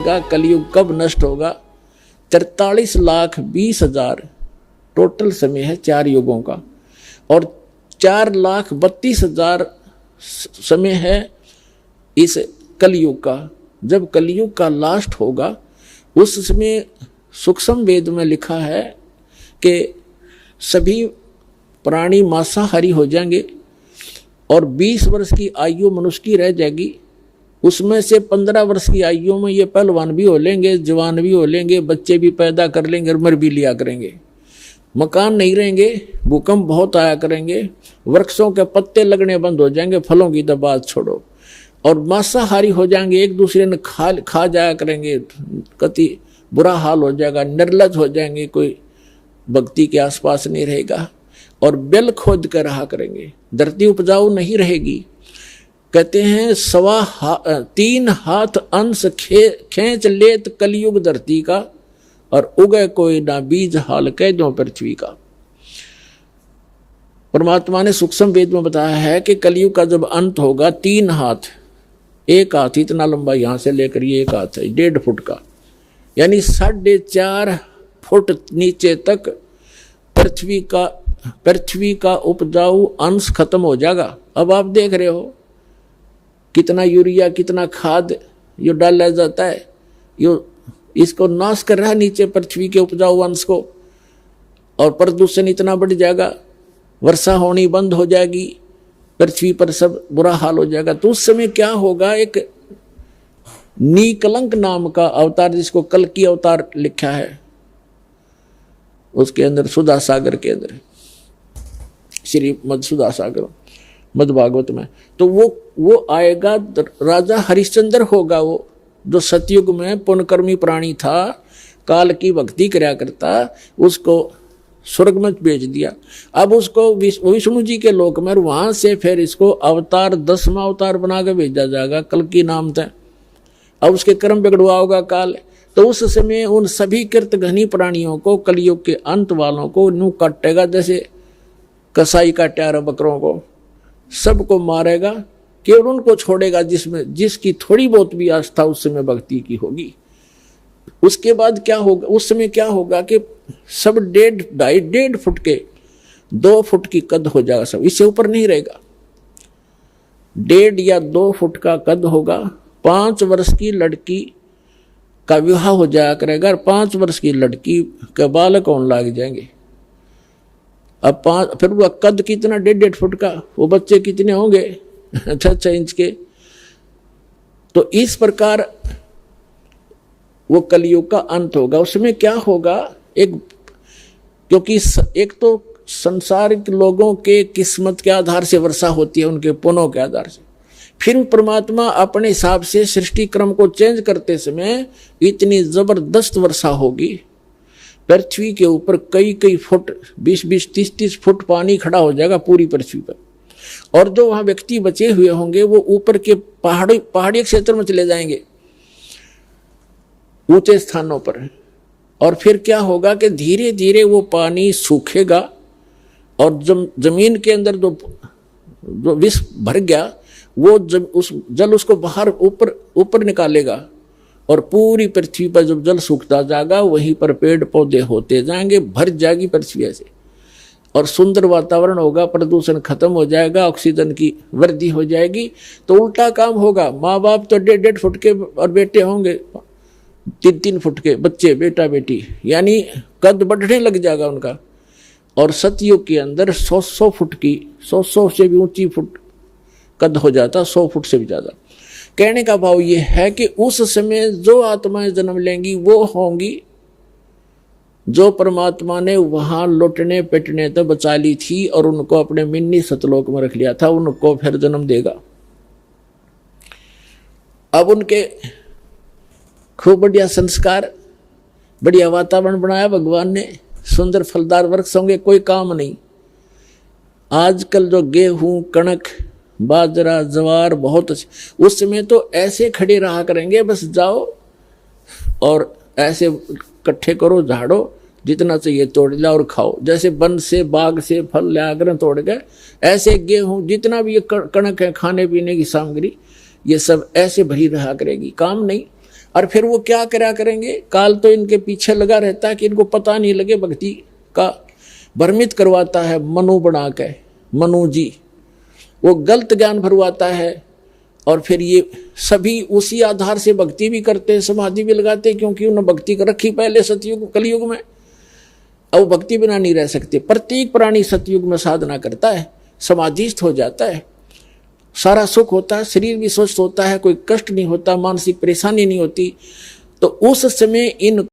कलयुग कब नष्ट होगा? 43,20,000 टोटल समय है 4 युगों का, और 4,32,000 समय है इस कलयुग का। जब कलयुग का लास्ट होगा उस समय सूक्ष्म वेद में लिखा है कि सभी प्राणी मांसाहारी हो जाएंगे और 20 वर्ष की आयु मनुष्य की रह जाएगी। उसमें से 15 वर्ष की आयु में ये पहलवान भी हो लेंगे, जवान भी हो लेंगे, बच्चे भी पैदा कर लेंगे और मर भी लिया करेंगे। मकान नहीं रहेंगे, भूकंप बहुत आया करेंगे, वृक्षों के पत्ते लगने बंद हो जाएंगे, फलों की तो बात छोड़ो, और मांसाहारी हो जाएंगे, एक दूसरे ने खा जाया करेंगे, कति बुरा हाल हो जाएगा, निर्लज हो जाएंगे, कोई भक्ति के आसपास नहीं रहेगा और बेल खोद कर रहा करेंगे, धरती उपजाऊ नहीं रहेगी। कहते हैं 3 हाथ अंश खींच लेत कलयुग धरती का, और उगे कोई ना बीज हाल कह दो पृथ्वी का। परमात्मा ने सूक्ष्म वेद में बताया है कि कलयुग का जब अंत होगा 3 हाथ, 1 हाथ इतना लंबा, यहां से लेकर ये 1 हाथ है 1.5 फुट का, यानी 4.5 फुट नीचे तक पृथ्वी का उपजाऊ अंश खत्म हो जाएगा। अब आप देख रहे हो कितना यूरिया, कितना खाद यो डाला जाता है, यो इसको नाश कर रहा है नीचे पृथ्वी के उपजाऊ अंश को, और प्रदूषण इतना बढ़ जाएगा, वर्षा होनी बंद हो जाएगी, पृथ्वी पर सब बुरा हाल हो जाएगा। तो उस समय क्या होगा? एक नीकलंक नाम का अवतार, जिसको कल की अवतार लिखा है उसके अंदर, सुधा सागर के अंदर, श्री सुधा सागर मद भागवत में, तो वो आएगा, राजा हरिश्चंद्र होगा वो, जो सतयुग में पुण्यकर्मी प्राणी था, काल की भक्ति कराया करता, उसको स्वर्ग में भेज दिया। अब उसको विष्णु जी के लोक में, वहां से फिर इसको अवतार 10वां अवतार बना के भेजा जाएगा, कल की नाम था। अब उसके कर्म बिगड़वा होगा काल, तो उस समय उन सभी कृतघ्नी प्राणियों को, कलयुग के अंत वालों को नू काटेगा, जैसे कसाई काटा बकरों को, सबको मारेगा, केवल उनको छोड़ेगा जिसकी थोड़ी बहुत भी आस्था उस समय भक्ति की होगी। उसके बाद क्या होगा? उस समय क्या होगा कि सब 1.5 फुट के 2 फुट की कद हो जाएगा, सब इससे ऊपर नहीं रहेगा। 1.5 या 2 फुट का कद होगा। 5 वर्ष की लड़की का विवाह हो जाया करेगा, और 5 वर्ष की लड़की के बालक होने लग जाएंगे। अब फिर वो कद कितना? 1.5 फुट का, वो बच्चे कितने होंगे? 6 इंच के। तो इस प्रकार वो कलयुग का अंत होगा। उसमें क्या होगा? क्योंकि एक तो संसारिक लोगों के किस्मत के आधार से वर्षा होती है, उनके पुण्यों के आधार से। फिर परमात्मा अपने हिसाब से सृष्टि क्रम को चेंज करते समय इतनी जबरदस्त वर्षा होगी, पृथ्वी के ऊपर कई फुट, 20-20, 30-30 फुट पानी खड़ा हो जाएगा पूरी पृथ्वी पर, और जो वहां व्यक्ति बचे हुए होंगे वो ऊपर के पहाड़ी क्षेत्र में चले जाएंगे, ऊंचे स्थानों पर। और फिर क्या होगा कि धीरे धीरे वो पानी सूखेगा, और जमीन के अंदर जो विष भर गया वो उस जल उसको बाहर ऊपर निकालेगा, और पूरी पृथ्वी पर जब जल सूखता जाएगा वहीं पर पेड़ पौधे होते जाएंगे, भर जाएगी पृथ्वी ऐसे, और सुंदर वातावरण होगा, प्रदूषण खत्म हो जाएगा, ऑक्सीजन की वृद्धि हो जाएगी। तो उल्टा काम होगा, माँ बाप तो 1.5 फुट के और बेटे होंगे 3-3 फुट के बच्चे, बेटा बेटी, यानी कद बढ़ने लग जाएगा उनका। और सतयुग के अंदर 100 फुट की, 100 से भी ऊंची फुट कद हो जाता, 100 फुट से भी ज्यादा। कहने का भाव ये है कि उस समय जो आत्माएं जन्म लेंगी वो होंगी जो परमात्मा ने वहां लुटने पिटने तक बचा ली थी, और उनको अपने मिन्नी सतलोक में रख लिया था, उनको फिर जन्म देगा। अब उनके खूब बढ़िया संस्कार, बढ़िया वातावरण बनाया भगवान ने, सुंदर फलदार वृक्ष होंगे, कोई काम नहीं। आजकल जो गेहूं, कणक, बाजरा, जवार बहुत अच्छे, उस समय तो ऐसे खड़े रहा करेंगे, बस जाओ और ऐसे इकट्ठे करो, झाड़ो, जितना चाहिए तोड़ ला और खाओ। जैसे वन से बाग से फल ले आकर तोड़ गए, ऐसे गेहूं, जितना भी ये कणक है, खाने पीने की सामग्री, ये सब ऐसे भरी रहा करेगी, काम नहीं। और फिर वो क्या करा करेंगे, काल तो इनके पीछे लगा रहता है कि इनको पता नहीं लगे, भक्ति का भ्रमित करवाता है मनु बना के, मनु जी वो गलत ज्ञान भरवाता है। और फिर ये सभी उसी आधार से भक्ति भी करते हैं, समाधि भी लगाते हैं, क्योंकि उन्होंने भक्ति कर रखी पहले सतयुग कलयुग में, अब भक्ति बिना नहीं रह सकते। प्रत्येक प्राणी सतयुग में साधना करता है, समाधिस्थ हो जाता है, सारा सुख होता है, शरीर भी स्वस्थ होता है, कोई कष्ट नहीं होता, मानसिक परेशानी नहीं होती। तो उस समय इन